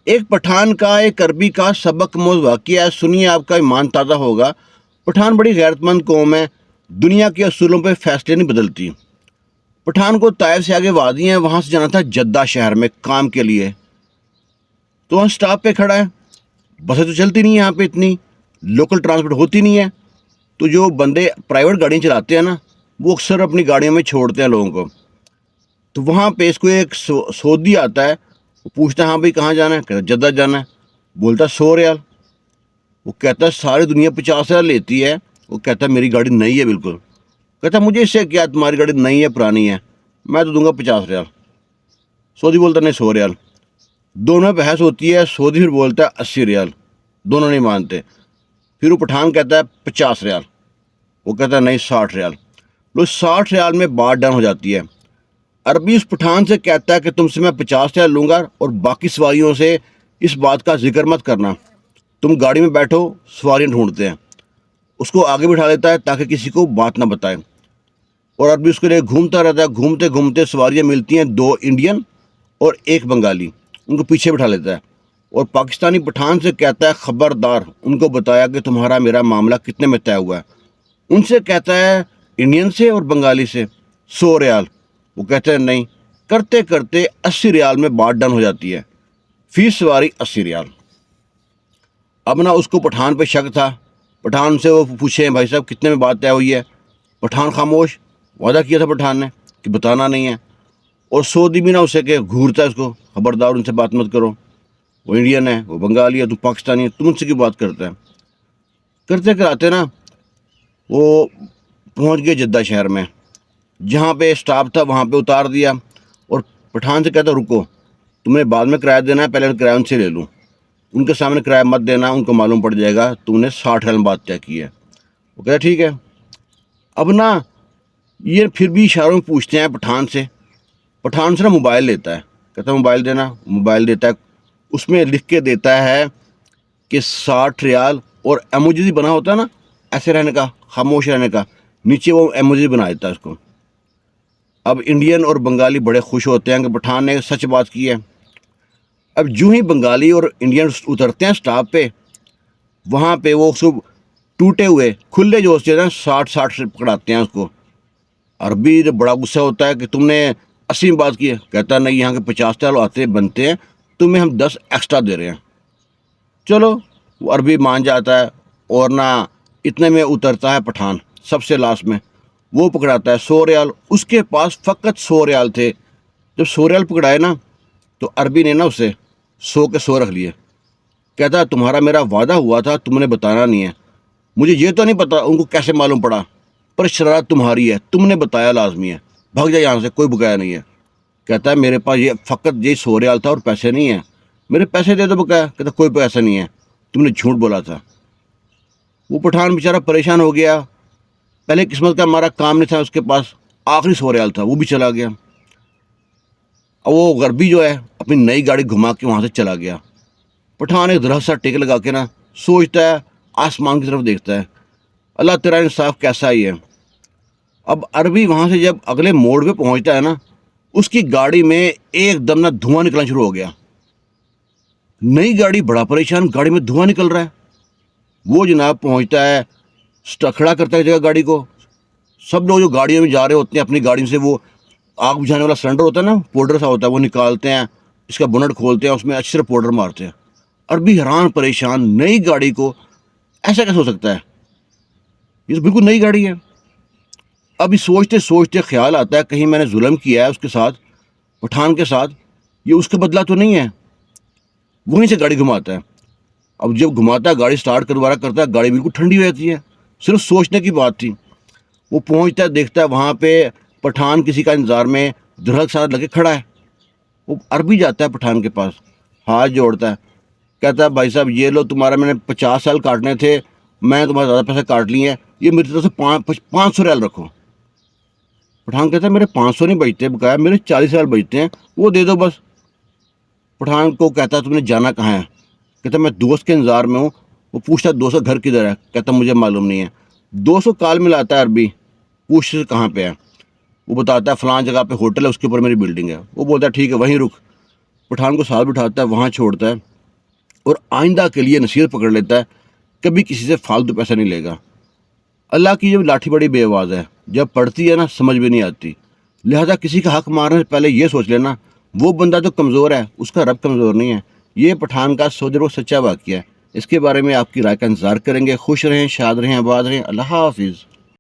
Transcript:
ایک پٹھان کا ایک عربی کا سبق موز واقعہ ہے، سنیے آپ کا ایمان تازہ ہوگا۔ پٹھان بڑی غیرت مند قوم ہے، دنیا کے اصولوں پہ فیصلے نہیں بدلتی۔ پٹھان کو طائف سے آگے وادی ہیں، وہاں سے جانا تھا جدہ شہر میں کام کے لیے، تو وہاں سٹاپ پہ کھڑا ہے، بسیں تو چلتی نہیں ہیں یہاں پہ، اتنی لوکل ٹرانسپورٹ ہوتی نہیں ہے، تو جو بندے پرائیویٹ گاڑیاں چلاتے ہیں نا، وہ اکثر اپنی گاڑیوں میں چھوڑتے ہیں لوگوں کو۔ تو وہاں پہ اس کو ایک سعودی آتا ہے، وہ پوچھتا ہے ہاں بھائی کہاں جانا ہے، کہتا ہے جدہ جانا ہے، بولتا ہے 100 ریال۔ وہ کہتا ہے ساری دنیا 50 ریال لیتی ہے، وہ کہتا ہے میری گاڑی نئی ہے بالکل، کہتا ہے مجھے اس سے کیا، تمہاری گاڑی نئی ہے پرانی ہے، میں تو دوں گا 50 ریال۔ سعودی بولتا ہے نہیں 100 ریال۔ دونوں میں بحث ہوتی ہے، سعودی پھر بولتا ہے 80 ریال، دونوں نہیں مانتے۔ پھر وہ پٹھان کہتا ہے 50 ریال، وہ کہتا ہے نہیں 60 ریال۔ لو 60 ریال میں بات ڈن ہو جاتی ہے۔ عربی اس پٹھان سے کہتا ہے کہ تم سے میں 50 ریال لوں گا اور باقی سواریوں سے اس بات کا ذکر مت کرنا، تم گاڑی میں بیٹھو، سواریاں ڈھونڈتے ہیں۔ اس کو آگے بٹھا لیتا ہے تاکہ کسی کو بات نہ بتائے، اور عربی اس کے لیے گھومتا رہتا ہے۔ گھومتے گھومتے سواریاں ملتی ہیں، 2 انڈین اور 1 بنگالی، ان کو پیچھے بٹھا لیتا ہے، اور پاکستانی پٹھان سے کہتا ہے خبردار ان کو بتایا کہ تمہارا میرا معاملہ کتنے میں طے ہوا ہے۔ ان سے کہتا ہے انڈین سے اور بنگالی سے 100 ریال، وہ کہتے ہیں نہیں۔ کرتے کرتے 80 ریال میں بات ڈن ہو جاتی ہے، فی سواری 80 ریال۔ اب نا اس کو پٹھان پہ شک تھا، پٹھان سے وہ پوچھے بھائی صاحب کتنے میں بات طے ہوئی ہے، پٹھان خاموش، وعدہ کیا تھا پٹھان نے کہ بتانا نہیں ہے، اور سعودی بھی نہ اسے کہ گھورتا ہے اس کو، خبردار ان سے بات مت کرو، وہ انڈین ہے، وہ بنگالی ہے، تو پاکستانی ہے، تم ان سے کیوں بات کرتا ہے۔ کرتے کراتے نا وہ پہنچ گئے جدہ شہر میں، جہاں پہ اسٹاپ تھا وہاں پہ اتار دیا، اور پٹھان سے کہتا رکو، تمہیں بعد میں کرایہ دینا ہے، پہلے کرایہ ان سے لے لوں، ان کے سامنے کرایہ مت دینا، ان کو معلوم پڑ جائے گا تم نے 60 ریال میں بات طے کی ہے۔ وہ کہتا ٹھیک ہے۔ اب نا یہ پھر بھی اشاروں میں پوچھتے ہیں پٹھان سے نا موبائل لیتا ہے، کہتا ہے موبائل دینا، موبائل دیتا ہے، اس میں لکھ کے دیتا ہے کہ 60 ریال، اور ایموجی بنا ہوتا ہے نا ایسے رہنے کا، خاموش رہنے کا، نیچے وہ ایموجی بنا دیتا ہے اس کو۔ اب انڈین اور بنگالی بڑے خوش ہوتے ہیں کہ پٹھان نے سچ بات کی ہے۔ اب جو ہی بنگالی اور انڈین اترتے ہیں سٹاپ پہ، وہاں پہ وہ اس کو ٹوٹے ہوئے کھلے جو ہوتے ہیں 60 سے پکڑاتے ہیں اس کو۔ عربی بڑا غصہ ہوتا ہے کہ تم نے 80 میں بات کی ہے، کہتا نہیں یہاں کے 50 ریال آتے بنتے ہیں، تمہیں ہم 10 ایکسٹرا دے رہے ہیں۔ چلو وہ عربی مان جاتا ہے، اور نہ اتنے میں اترتا ہے پٹھان سب سے لاسٹ میں، وہ پکڑاتا ہے 100 ریال، اس کے پاس فقط 100 ریال تھے۔ جب 100 ریال پکڑائے نا تو عربی نے نا اسے 100 کے 100 رکھ لیے، کہتا تمہارا میرا وعدہ ہوا تھا تم نے بتانا نہیں ہے، مجھے یہ تو نہیں پتا ان کو کیسے معلوم پڑا، پر شرارت تمہاری ہے، تم نے بتایا لازمی ہے، بھاگ جائے یہاں سے، کوئی بقایا نہیں ہے۔ کہتا ہے میرے پاس یہ فقط یہ 100 ریال تھا اور پیسے نہیں ہیں، میرے پیسے دے دو بقایا، کہتا کوئی پیسہ نہیں ہے، تم نے جھوٹ بولا تھا۔ وہ پٹھان بیچارہ پریشان ہو گیا، پہلے قسمت کا ہمارا کام نہیں تھا اس کے پاس، آخری 100 ریال تھا وہ بھی چلا گیا۔ اور وہ غربی جو ہے اپنی نئی گاڑی گھما کے وہاں سے چلا گیا۔ پٹھان ایک درخت سا ٹیک لگا کے نا سوچتا ہے، آسمان کی طرف دیکھتا ہے، اللہ تیرا انصاف کیسا ہی ہے۔ اب عربی وہاں سے جب اگلے موڑ پہ پہنچتا ہے نا، اس کی گاڑی میں ایک دم نا دھواں نکلنا شروع ہو گیا۔ نئی گاڑی بڑا پریشان، گاڑی میں دھواں نکل رہا ہے۔ وہ جناب پہنچتا ہے، کھڑا کرتا ہے جگہ گاڑی کو، سب لوگ جو گاڑیوں میں جا رہے ہوتے ہیں اپنی گاڑیوں سے وہ آگ بجھانے والا سلنڈر ہوتا ہے نا، پاؤڈر سا ہوتا ہے، وہ نکالتے ہیں، اس کا بونٹ کھولتے ہیں، اس میں اچھے سے پاؤڈر مارتے ہیں۔ عربی حیران پریشان، نئی گاڑی کو ایسا کیسے ہو سکتا ہے، یہ تو بالکل نئی گاڑی ہے۔ ابھی سوچتے سوچتے خیال آتا ہے کہیں میں نے ظلم کیا ہے اس کے ساتھ، پٹھان کے ساتھ، یہ اس کا بدلہ تو نہیں ہے۔ وہیں سے گاڑی گھماتا ہے۔ اب جب گھماتا ہے گاڑی سٹارٹ کر دوبارہ کرتا ہے، گاڑی بالکل ٹھنڈی ہو جاتی ہے، صرف سوچنے کی بات تھی۔ وہ پہنچتا ہے، دیکھتا ہے وہاں پہ پٹھان کسی کا انتظار میں درخت ساتھ لگے کھڑا ہے۔ وہ عربی جاتا ہے پٹھان کے پاس، ہاتھ جوڑتا ہے، کہتا ہے بھائی صاحب یہ لو، تمہارا میں نے 50 سال کاٹنے تھے، میں تمہارے زیادہ پیسے کاٹ لیے ہیں، یہ میری طرف سے 500 ریال رکھو۔ پٹھان کہتا ہے میرے 500 نہیں بچتے بقایا، میرے 40 ریال بچتے ہیں، وہ دے دو بس۔ پٹھان کو کہتا ہے تم نے جانا کہاں ہے، کہتا میں دوست کے انتظار میں ہوں۔ وہ پوچھتا ہے 200 گھر کدھر ہے، کہتا مجھے معلوم نہیں ہے۔ 200 کال ملاتا ہے عربی، پوچھ کہاں پہ ہے، وہ بتاتا ہے فلاں جگہ پہ ہوٹل ہے، اس کے اوپر میری بلڈنگ ہے۔ وہ بولتا ہے ٹھیک ہے وہیں رک، پٹھان کو ساتھ بٹھاتا ہے، وہاں چھوڑتا ہے۔ اور آئندہ کے لیے نصیحت پکڑ لیتا ہے، کبھی کسی سے فالتو پیسہ نہیں لے گا۔ اللہ کی جب لاٹھی بڑی بے آواز ہے، جب پڑتی ہے نا سمجھ بھی نہیں آتی، لہذا کسی کا حق مارنے سے پہلے یہ سوچ لینا وہ بندہ تو کمزور ہے، اس کا رب کمزور نہیں ہے۔ یہ پٹھان کا سودر و سچا واقعہ ہے، اس کے بارے میں آپ کی رائے کا انتظار کریں گے۔ خوش رہیں، شاد رہیں، آباد رہیں۔ اللہ حافظ۔